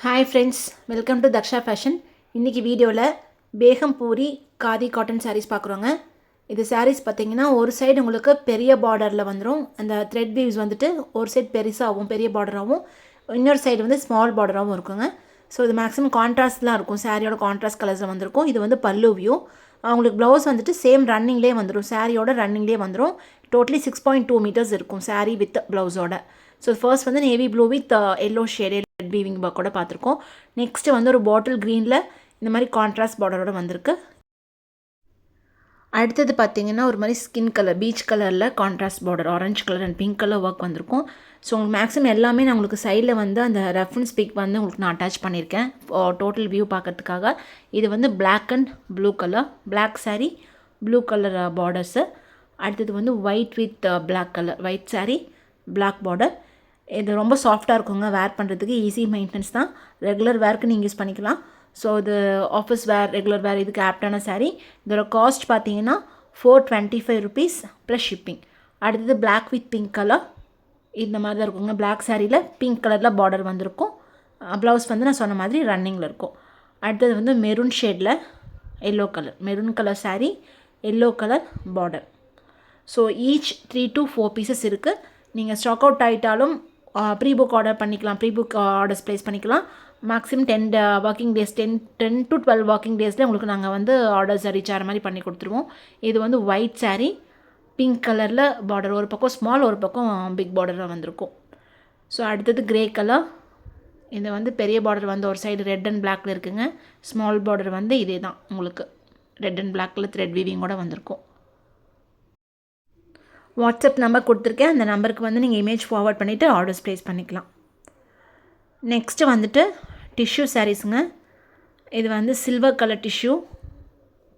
Hi friends, welcome to Daksha fashion. இன்றைக்கி வீடியோவில் பேகம்பூரி khadi cotton saris பார்க்குறோங்க. இது சாரீஸ் பார்த்திங்கன்னா ஒரு சைடு உங்களுக்கு பெரிய பார்டரில் வந்துடும். அந்த த்ரெட் வீவ்ஸ் வந்துட்டு ஒரு சைடு பெருசாகவும் பெரிய பார்டராகவும், இன்னொரு சைடு வந்து ஸ்மால் பார்டராகவும் இருக்குங்க. ஸோ இது மேக்ஸிமம் கான்ட்ராஸ்ட்லாம் இருக்கும். சாரியோட கான்ட்ராஸ்ட் கலர்ஸில் வந்திருக்கும். இது வந்து பல்லு வியூ. அவங்களுக்கு ப்ளவுஸ் வந்துட்டு சேம் ரன்னிங்லேயே வந்துடும். சாரியோட ரன்னிங்லேயே வந்துடும். டோட்டலி 6.2 மீட்டர்ஸ் இருக்கும் சாரீ வித் ப்ளவுஸோட. ஸோ ஃபர்ஸ்ட் வந்து navy blue with yellow shade red weaving ஒர்க்கோட பார்த்துருக்கோம். நெக்ஸ்ட்டு வந்து ஒரு பாட்டில் க்ரீனில் இந்த மாதிரி கான்ட்ராஸ்ட் பார்டரோட வந்திருக்கு. அடுத்தது பார்த்திங்கன்னா ஒரு மாதிரி ஸ்கின் கலர் பீச் கலரில் contrast border orange colour and pink colour work வந்திருக்கும். ஸோ உங்களுக்கு மேக்ஸிமம் எல்லாமே நான் உங்களுக்கு சைடில் வந்து அந்த ரெஃபரன்ஸ் பிக் வந்து உங்களுக்கு நான் அட்டாச் பண்ணியிருக்கேன் டோட்டல் வியூ பார்க்கறதுக்காக. இது வந்து black and blue colour, black sari blue colour borders. அடுத்தது வந்து white with black colour, white sari black border. இது ரொம்ப சாஃப்டாக இருக்குங்க, வேர் பண்ணுறதுக்கு ஈஸி மெயின்டெனன்ஸ் தான். ரெகுலர் வேர்க்கு நீங்கள் யூஸ் பண்ணிக்கலாம். ஸோ இது ஆஃபீஸ் வேர், ரெகுலர் வேர் இதுக்கு ஆப்டான சாரீ. இதோட காஸ்ட் பார்த்தீங்கன்னா 425 ருபீஸ் ப்ளஸ் ஷிப்பிங். அடுத்தது பிளாக் வித் பிங்க் கலர், இந்த மாதிரி தான் இருக்குங்க. பிளாக் சாரியில் பிங்க் கலரில் பார்டர் வந்திருக்கும். ப்ளவுஸ் வந்து நான் சொன்ன மாதிரி ரன்னிங்கில் இருக்கும். அடுத்தது வந்து மெரூன் ஷேடில் yellow colour, maroon colour sari, yellow colour border. So each 3 to 4 pieces இருக்குது. நீங்கள் ஸ்டாக் அவுட் ஆகிட்டாலும் ப்ரீ புக் ஆர்டர் பண்ணிக்கலாம். ப்ரீ புக் ஆர்டர்ஸ் ப்ளேஸ் பண்ணிக்கலாம். Maximum 10 working days, 10 to 12 working டேஸில் உங்களுக்கு நாங்கள் வந்து ஆர்டர்ஸ் ரீச் ஆகிற மாதிரி பண்ணி கொடுத்துருவோம். இது வந்து ஒயிட் சாரீ, பிங்க் கலரில் பார்டர், ஒரு பக்கம் ஸ்மால் ஒரு பக்கம் பிக் பார்டராக வந்திருக்கும். ஸோ அடுத்தது க்ரே கலர். இது வந்து பெரிய பார்டர் வந்து ஒரு சைடு ரெட் அண்ட் பிளாக்கில் இருக்குங்க. ஸ்மால் பார்டர் வந்து இதே தான் உங்களுக்கு ரெட் அண்ட் பிளாக்கில் த்ரெட் வீவிங்கோட வந்திருக்கும். வாட்ஸ்அப் நம்பர் கொடுத்துருக்கேன். அந்த நம்பருக்கு வந்து நீங்கள் இமேஜ் ஃபார்வர்ட் பண்ணிவிட்டு ஆர்டர்ஸ் ப்ளேஸ் பண்ணிக்கலாம். நெக்ஸ்ட்டு வந்துட்டு டிஷ்யூ சாரீஸுங்க. இது வந்து சில்வர் கலர் டிஷ்யூ.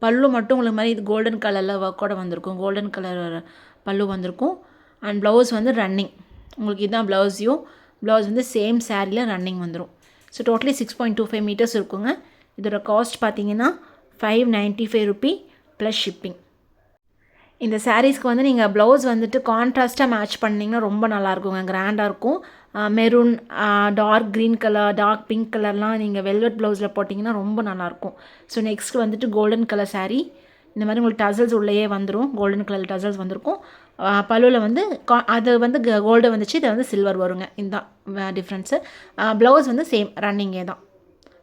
பல்லு மட்டும் உங்களுக்கு மாதிரி இது கோல்டன் கலரில் ஒர்க்கோட வந்திருக்கும். கோல்டன் கலர் பல்லு வந்திருக்கும். அண்ட் ப்ளவுஸ் வந்து ரன்னிங். உங்களுக்கு இதுதான் ப்ளவுஸையும், ப்ளவுஸ் வந்து சேம் சாரியில் ரன்னிங் வந்துடும். ஸோ டோட்டலி 6.25 மீட்டர்ஸ் இருக்குங்க. இதோட காஸ்ட் பார்த்தீங்கன்னா 595 ருபீ ப்ளஸ் ஷிப்பிங். இந்த சாரீஸ்க்கு வந்து நீங்கள் ப்ளவுஸ் வந்துட்டு கான்ட்ராஸ்ட்டாக மேட்ச் பண்ணிங்கன்னா ரொம்ப நல்லாயிருக்குங்க, கிராண்டாக இருக்கும். Maroon, dark green colour, dark pink கலர்லாம் நீங்கள் வெல்வெட் ப்ளவுஸில் போட்டிங்கன்னா ரொம்ப நல்லாயிருக்கும். ஸோ நெக்ஸ்ட் வந்துட்டு கோல்டன் கலர் சாரீ. இந்த மாதிரி உங்களுக்கு டசல்ஸ் உள்ளேயே வந்துடும். கோல்டன் கலர் டசல்ஸ் வந்திருக்கும். பல்லுவில் வந்து அது வந்து கோல்டு வந்துச்சு, இதை வந்து சில்வர் வருங்க. இதுதான் டிஃப்ரென்ஸு. ப்ளவுஸ் வந்து சேம் ரன்னிங்கே தான்.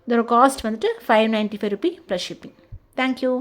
இதோட காஸ்ட் வந்துட்டு 595 ருபீ ப்ளஸ் ஷிப்பிங். தேங்க்யூ.